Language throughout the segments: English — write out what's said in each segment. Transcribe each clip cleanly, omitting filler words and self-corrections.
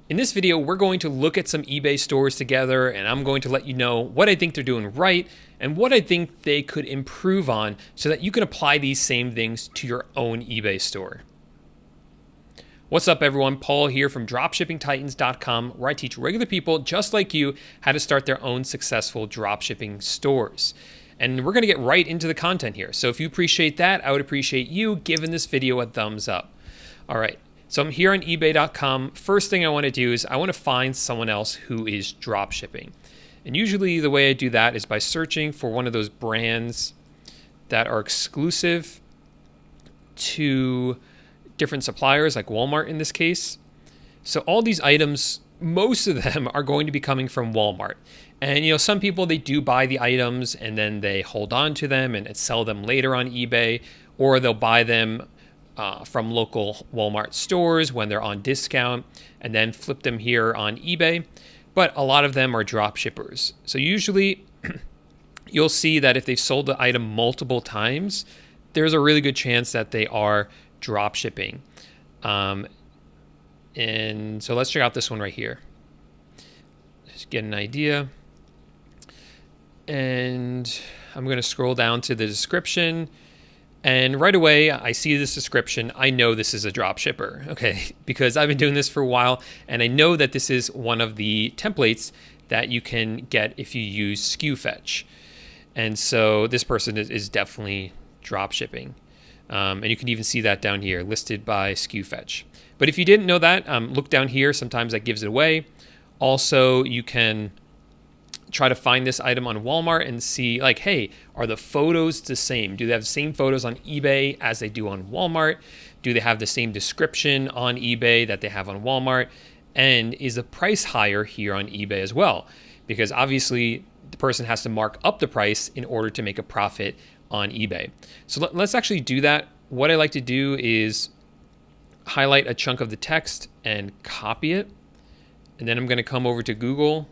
In this video, we're going to look at some eBay stores together, and I'm going to let you know what I think they're doing right and what I think they could improve on so that you can apply these same things to your own eBay store. What's up, everyone? Paul here from dropshippingtitans.com, where I teach regular people just like you how to start their own successful dropshipping stores. And we're going to get right into the content here. So if you appreciate that, I would appreciate you giving this video a thumbs up. All right. So I'm here on eBay.com. First thing I want to do is I want to find someone else who is dropshipping. And usually the way I do that is by searching for one of those brands that are exclusive to different suppliers, like Walmart in this case. So all these items, most of them are going to be coming from Walmart. And some people, they do buy the items and then they hold on to them and sell them later on eBay, or they'll buy them from local Walmart stores when they're on discount and then flip them here on eBay. But a lot of them are drop shippers. So usually you'll see that if they've sold the item multiple times, there's a really good chance that they are drop shipping. And so let's check out this one right here. Just get an idea. And I'm going to scroll down to the description. And right away, I see this description. I know this is a drop shipper, okay? Because I've been doing this for a while, and I know that this is one of the templates that you can get if you use SKU Fetch. And so this person is definitely drop shipping. And you can even see that down here, listed by SKU Fetch. But if you didn't know that, look down here. Sometimes that gives it away. Also, you can try to find this item on Walmart and see, like, hey, are the photos the same? Do they have the same photos on eBay as they do on Walmart? Do they have the same description on eBay that they have on Walmart? And is the price higher here on eBay as well? Because obviously the person has to mark up the price in order to make a profit on eBay. So let's actually do that. What I like to do is highlight a chunk of the text and copy it. And then I'm going to come over to google.com,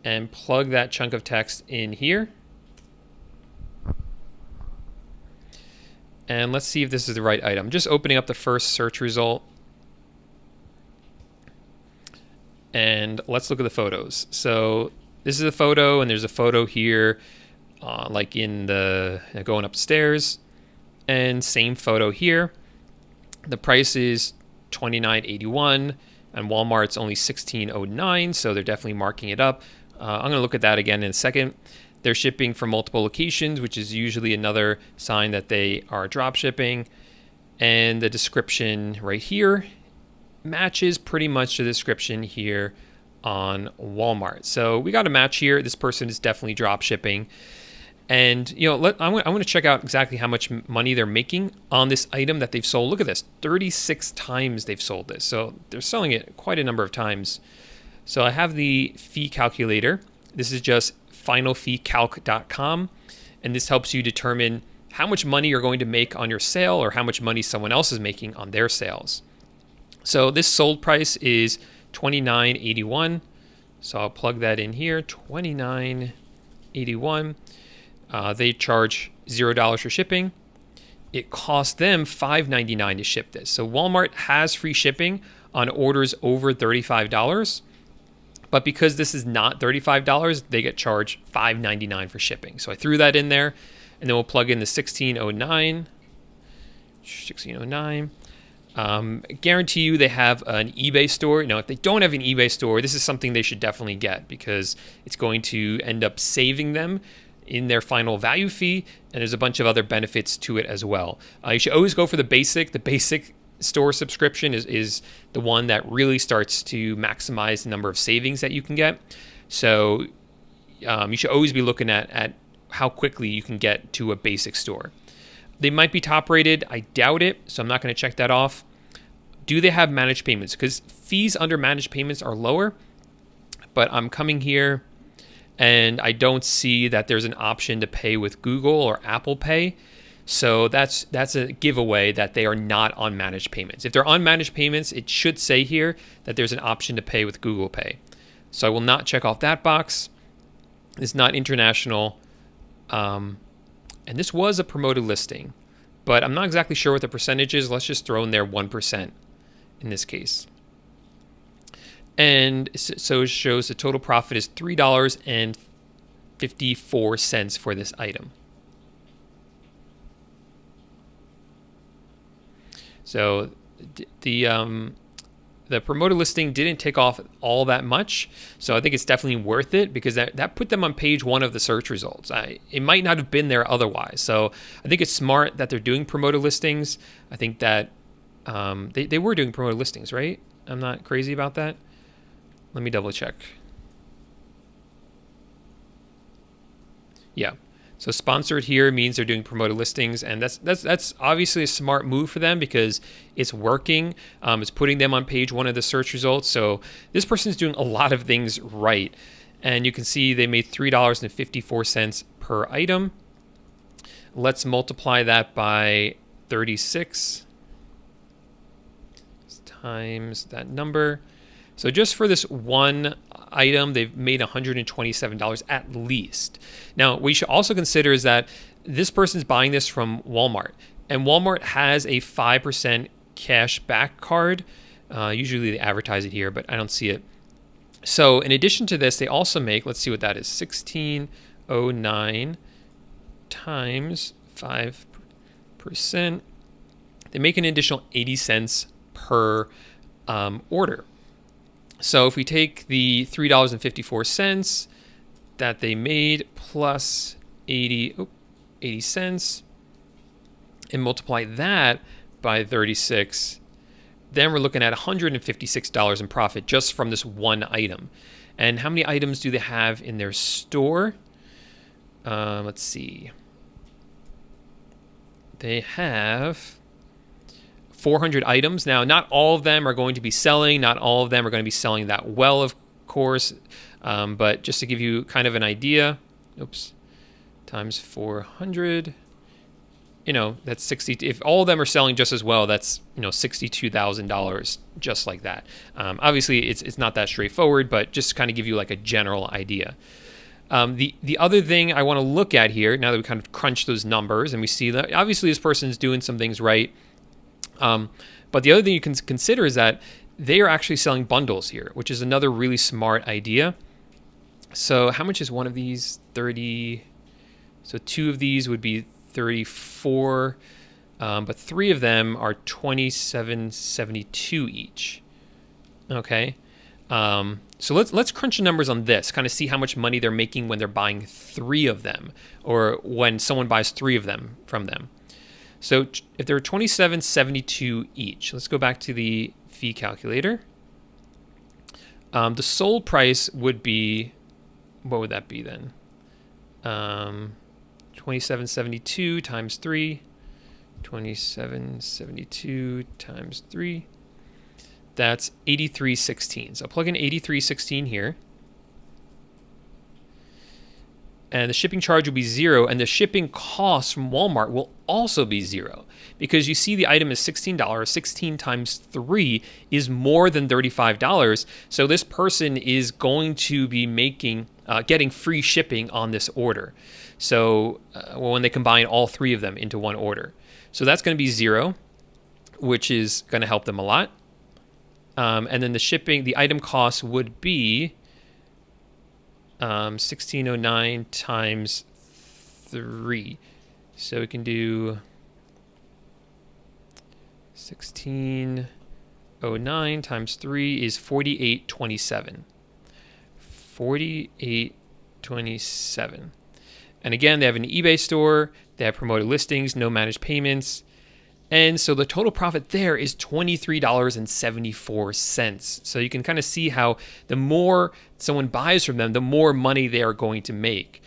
and plug that chunk of text in here. And let's see if this is the right item. Just opening up the first search result. And let's look at the photos. So this is a photo, and there's a photo here, like in the going upstairs, and same photo here. The price is $29.81, and Walmart's only $16.09, so they're definitely marking it up. I'm going to look at that again in a second. They're shipping from multiple locations, which is usually another sign that they are drop shipping. And the description right here matches pretty much the description here on Walmart. So we got a match here. This person is definitely drop shipping. And I want to check out exactly how much money they're making on this item that they've sold. Look at this, 36 times they've sold this. So they're selling it quite a number of times. So I have the fee calculator. This is just finalfeecalc.com. And this helps you determine how much money you're going to make on your sale or how much money someone else is making on their sales. So this sold price is $29.81. So I'll plug that in here, $29.81. They charge $0 for shipping. It costs them $5.99 to ship this. So Walmart has free shipping on orders over $35. But because this is not $35, they get charged $5.99 for shipping. So I threw that in there, and then we'll plug in the $16.09. Guarantee you they have an eBay store. If they don't have an eBay store, this is something they should definitely get because it's going to end up saving them in their final value fee, and there's a bunch of other benefits to it as well. You should always go for the basic. The basic store subscription is the one that really starts to maximize the number of savings that you can get. So you should always be looking at how quickly you can get to a basic store. They might be top rated. I doubt it, so I'm not going to check that off. Do they have managed payments? Because fees under managed payments are lower, but I'm coming here and I don't see that there's an option to pay with Google or Apple Pay. So that's a giveaway that they are not on managed payments. If they're on managed payments, it should say here that there's an option to pay with Google Pay. So I will not check off that box. It's not international. And this was a promoted listing, but I'm not exactly sure what the percentage is. Let's just throw in there 1% in this case. And so it shows the total profit is $3.54 for this item. So the promoted listing didn't take off all that much, so I think it's definitely worth it because that put them on page 1 of the search results. It might not have been there otherwise, so I think it's smart that they're doing promoted listings. I think that they were doing promoted listings, right? I'm not crazy about that. Let me double check. Yeah. So sponsored here means they're doing promoted listings, and that's obviously a smart move for them because it's working. It's putting them on page 1 of the search results. So this person's doing a lot of things right, and you can see they made $3.54 per item. Let's multiply that by 36 times that number. So just for this one item, they've made $127 at least. Now, what you should also consider is that this person's buying this from Walmart, and Walmart has a 5% cash back card. Usually they advertise it here, but I don't see it. So in addition to this, they also make, let's see what that is, $16.09 times 5%. They make an additional 80 cents per order. So if we take the $3.54 that they made plus 80 cents and multiply that by 36, then we're looking at $156 in profit just from this one item. And how many items do they have in their store? Let's see. They have 400 items. Now, not all of them are going to be selling. Not all of them are going to be selling that well, of course. But just to give you kind of an idea, times 400, that's 60. If all of them are selling just as well, that's, $62,000 just like that. Obviously, it's not that straightforward, but just to kind of give you like a general idea. The other thing I want to look at here, now that we kind of crunch those numbers and we see that obviously this person's doing some things right. But the other thing you can consider is that they are actually selling bundles here, which is another really smart idea. So how much is one of these? 30. So 2 of these would be 34, but 3 of them are $27.72 each. Okay. So let's crunch the numbers on this, kind of see how much money they're making when they're buying 3 of them, or when someone buys 3 of them from them. So if they're $27.72 each, let's go back to the fee calculator. The sold price would be, what would that be then? $27.72 times 3. $27.72 times 3. That's $83.16. So I'll plug in $83.16 here. And the shipping charge will be 0, and the shipping cost from Walmart will also be 0, because you see the item is $16. 16 times 3 is more than $35. So this person is going to be getting free shipping on this order. So when they combine all 3 of them into one order, so that's going to be 0, which is going to help them a lot. And then the item cost would be $16.09 times 3. So we can do $16.09 times 3 is $48.27. $48.27. And again, they have an eBay store. They have promoted listings, no managed payments. And so the total profit there is $23.74. So you can kind of see how the more someone buys from them, the more money they are going to make,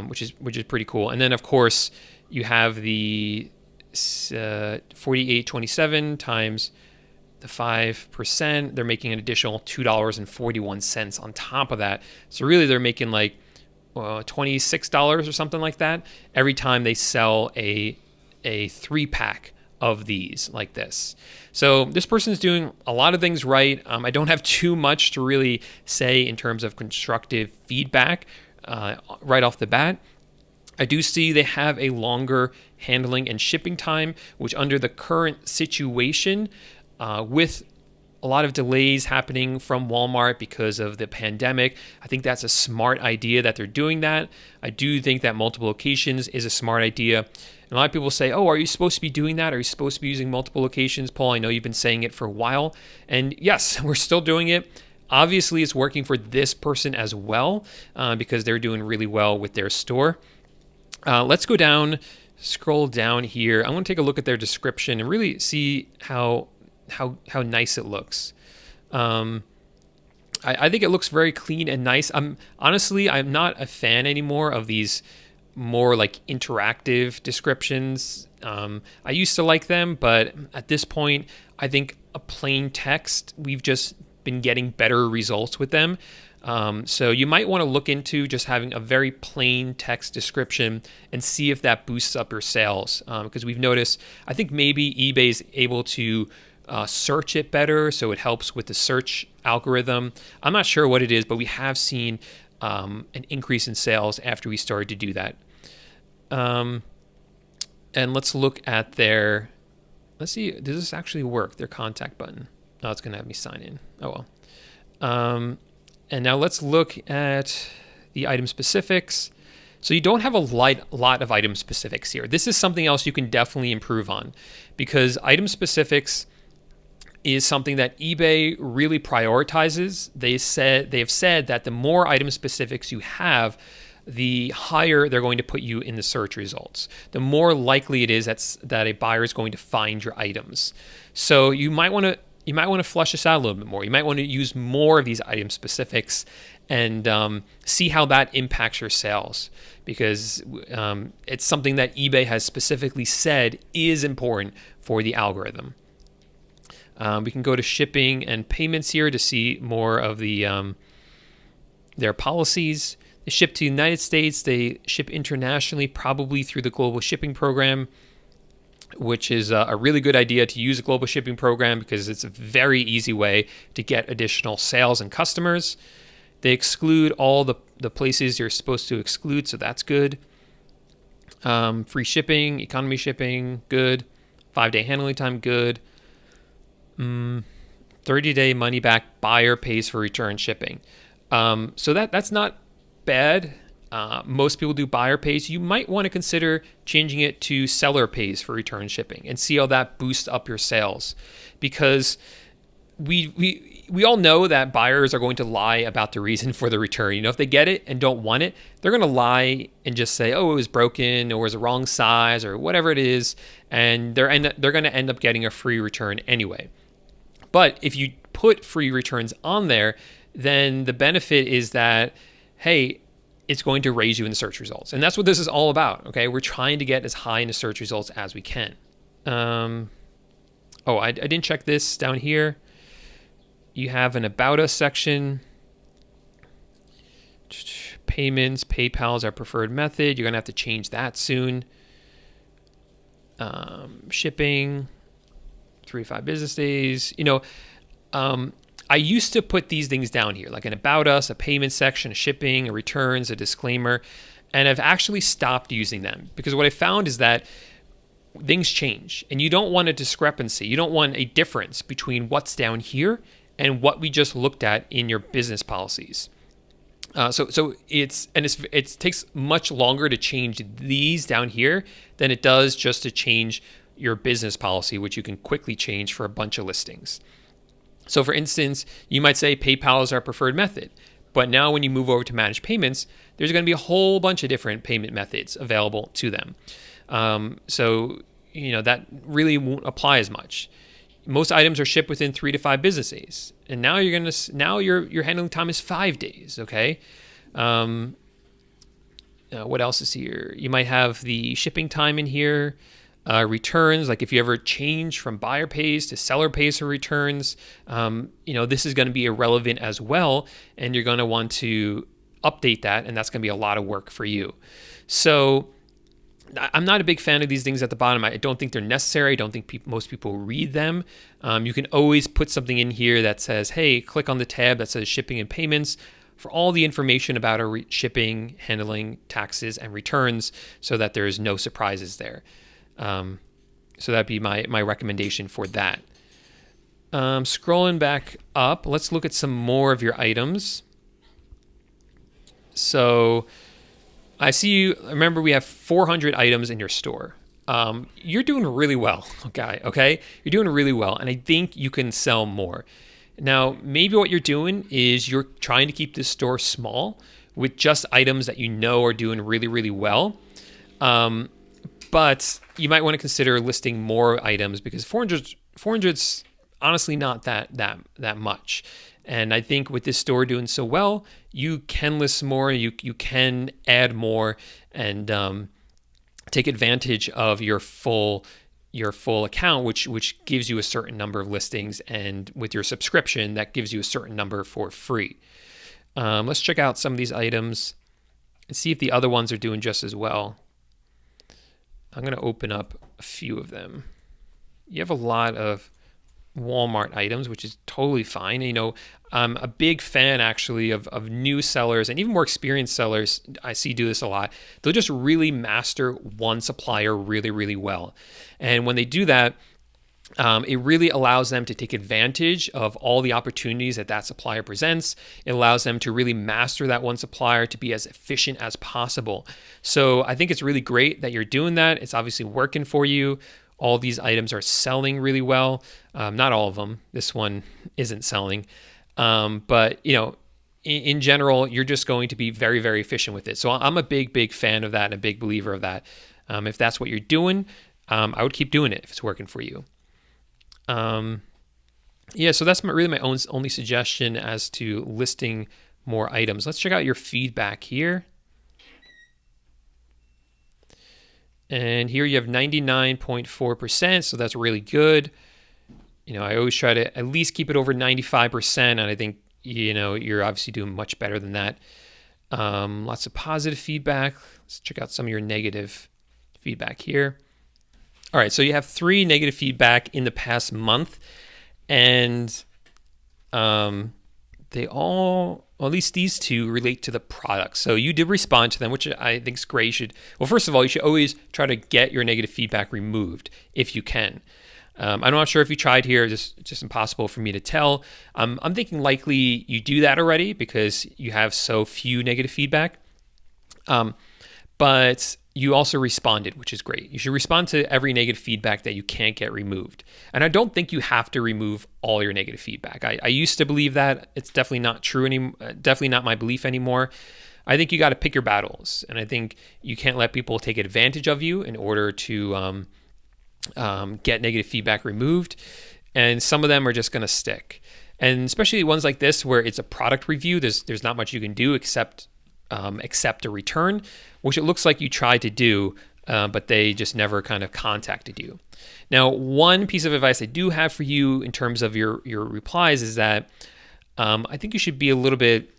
which is pretty cool. And then, of course, you have the $48.27 times the 5%. They're making an additional $2.41 on top of that. So really, they're making like $26 or something like that every time they sell a 3-pack of these like this. So this person is doing a lot of things right. I don't have too much to really say in terms of constructive feedback right off the bat. I do see they have a longer handling and shipping time, which under the current situation, with a lot of delays happening from Walmart because of the pandemic, I think that's a smart idea that they're doing that. I do think that multiple locations is a smart idea. And a lot of people say, oh, are you supposed to be doing that? Are you supposed to be using multiple locations? Paul, I know you've been saying it for a while. And yes, we're still doing it. Obviously, it's working for this person as well, because they're doing really well with their store. Let's go down, scroll down here. I want to take a look at their description and really see how nice it looks. I think it looks very clean and nice. I'm not a fan anymore of these more like interactive descriptions. I used to like them, but at this point, I think a plain text, we've just been getting better results with them. So you might want to look into just having a very plain text description and see if that boosts up your sales. Because we've noticed, I think maybe eBay is able to search it better, so it helps with the search algorithm. I'm not sure what it is, but we have seen an increase in sales after we started to do that. And let's look at let's see, does this actually work? Their contact button. Oh, it's going to have me sign in. Oh, well. And now let's look at the item specifics. So you don't have a lot of item specifics here. This is something else you can definitely improve on, because item specifics is something that eBay really prioritizes. They have said that the more item specifics you have, the higher they're going to put you in the search results. The more likely it is that a buyer is going to find your items. So you might want to flush this out a little bit more. You might want to use more of these item specifics and see how that impacts your sales, because it's something that eBay has specifically said is important for the algorithm. We can go to shipping and payments here to see more of their policies. They ship to the United States. They ship internationally, probably through the global shipping program, which is a really good idea to use a global shipping program because it's a very easy way to get additional sales and customers. They exclude all the places you're supposed to exclude, so that's good. Free shipping, economy shipping, good. 5-day handling time, good. 30-day money back, buyer pays for return shipping. So that's not bad. Most people do buyer pays. You might want to consider changing it to seller pays for return shipping and see how that boosts up your sales, because we all know that buyers are going to lie about the reason for the return. You know, if they get it and don't want it, they're going to lie and just say, oh, it was broken or it was the wrong size or whatever it is, and they're going to end up getting a free return anyway. But if you put free returns on there, then the benefit is that, hey, it's going to raise you in the search results. And that's what this is all about, okay? We're trying to get as high in the search results as we can. I didn't check this down here. You have an About Us section. Payments, PayPal is our preferred method. You're going to have to change that soon. Shipping, 3 to 5 business days. I used to put these things down here, like an About Us, a payment section, a shipping, a returns, a disclaimer, and I've actually stopped using them because what I found is that things change and you don't want a discrepancy. You don't want a difference between what's down here and what we just looked at in your business policies. So it takes much longer to change these down here than it does just to change your business policy, which you can quickly change for a bunch of listings. So for instance, you might say PayPal is our preferred method, but now when you move over to manage payments, there's going to be a whole bunch of different payment methods available to them. That really won't apply as much. Most items are shipped within 3 to 5 business days, and now your handling time is 5 days. Okay. What else is here? You might have the shipping time in here. Returns, like if you ever change from buyer pays to seller pays for returns, this is going to be irrelevant as well, and you're going to want to update that, and that's going to be a lot of work for you. So I'm not a big fan of these things at the bottom. I don't think they're necessary. I don't think most people read them. You can always put something in here that says, hey, click on the tab that says shipping and payments, for all the information about our shipping, handling, taxes, and returns, so that there's no surprises there. So that'd be my recommendation for that. Scrolling back up, let's look at some more of your items. So I see you, remember we have 400 items in your store. You're doing really well, okay? You're doing really well, and I think you can sell more. Now, maybe what you're doing is you're trying to keep this store small with just items that you know are doing really, really well. But you might want to consider listing more items, because 400's honestly not that much. And I think with this store doing so well, you can list more, you can add more, and take advantage of your full account, which gives you a certain number of listings, and with your subscription, that gives you a certain number for free. Let's check out some of these items and see if the other ones are doing just as well. I'm going to open up a few of them. You have a lot of Walmart items, which is totally fine. You know, I'm a big fan actually of new sellers, and even more experienced sellers I see do this a lot. They'll just really master one supplier really, really well. And when they do that, it really allows them to take advantage of all the opportunities that supplier presents. It allows them to really master that one supplier, to be as efficient as possible. So I think it's really great that you're doing that. It's obviously working for you. All these items are selling really well. Not all of them. This one isn't selling. But, you know, in general, you're just going to be very, very efficient with it. So I'm a big, big fan of that and a big believer of that. If that's what you're doing, I would keep doing it if it's working for you. So that's really my only suggestion as to listing more items. Let's check out your feedback here. And here you have 99.4%, so that's really good. You know, I always try to at least keep it over 95%, and I think, you know, you're obviously doing much better than that. Lots of positive feedback. Let's check out some of your negative feedback here. All right, so you have 3 negative feedback in the past month, and they all, well, at least these 2 relate to the product. So you did respond to them, which I think is great. First of all, you should always try to get your negative feedback removed if you can. I'm not sure if you tried here. It's just impossible for me to tell. I'm thinking likely you do that already because you have so few negative feedback. But you also responded, which is great. You should respond to every negative feedback that you can't get removed. And I don't think you have to remove all your negative feedback. I used to believe that. It's definitely not true anymore. Definitely not my belief anymore. I think you got to pick your battles. And I think you can't let people take advantage of you in order to get negative feedback removed. And some of them are just going to stick. And especially ones like this where it's a product review, there's not much you can do except accept a return, which it looks like you tried to do, but they just never kind of contacted you. Now, one piece of advice I do have for you in terms of your replies is that I think you should be a little bit,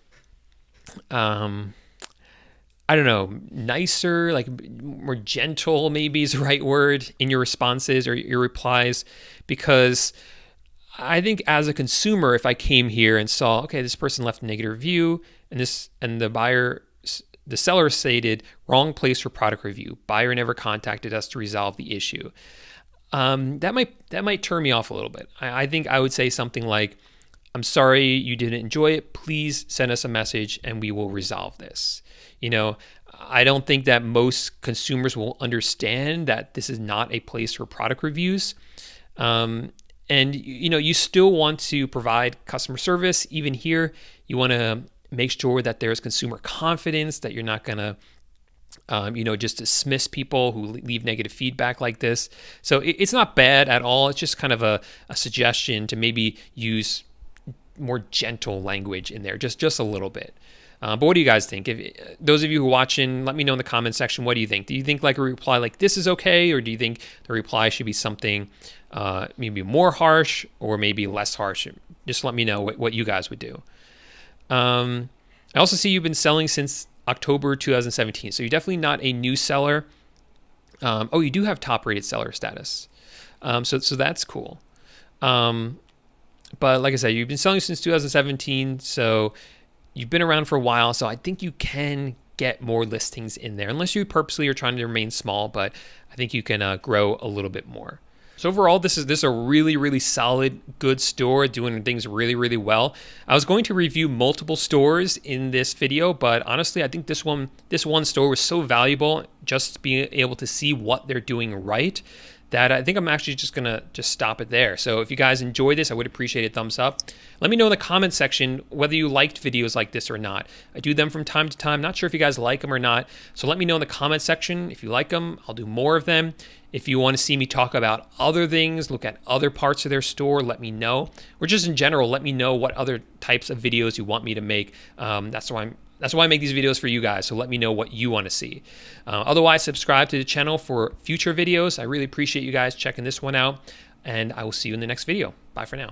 nicer, like more gentle maybe is the right word in your responses or your replies, because I think as a consumer, if I came here and saw, okay, this person left a negative review and the seller stated wrong place for product review, buyer never contacted us to resolve the issue. That might turn me off a little bit. I think I would say something like, I'm sorry you didn't enjoy it. Please send us a message and we will resolve this. You know, I don't think that most consumers will understand that this is not a place for product reviews. And, you know, you still want to provide customer service. Even here, you want to make sure that there's consumer confidence, that you're not going to, just dismiss people who leave negative feedback like this. So it's not bad at all. It's just kind of a suggestion to maybe use more gentle language in there, just a little bit. But what do you guys think? If those of you who are watching, let me know in the comment section. What do you think? Do you think like a reply like this is okay? Or do you think the reply should be something maybe more harsh or maybe less harsh? Just let me know what you guys would do. I also see you've been selling since October 2017. So you're definitely not a new seller. You do have top rated seller status. So that's cool. But like I said, you've been selling since 2017. So You've been around for a while, so I think you can get more listings in there, unless you purposely are trying to remain small, but I think you can grow a little bit more. So overall, this is a really, really solid, good store doing things really, really well. I was going to review multiple stores in this video, but honestly, I think this one store was so valuable just being able to see what they're doing right that I think I'm actually just gonna stop it there. So if you guys enjoyed this, I would appreciate a thumbs up. Let me know in the comment section whether you liked videos like this or not. I do them from time to time. Not sure if you guys like them or not. So let me know in the comment section. If you like them, I'll do more of them. If you want to see me talk about other things, look at other parts of their store, let me know. Or just in general, let me know what other types of videos you want me to make. That's why I make these videos for you guys, so let me know what you want to see. Otherwise, subscribe to the channel for future videos. I really appreciate you guys checking this one out, and I will see you in the next video. Bye for now.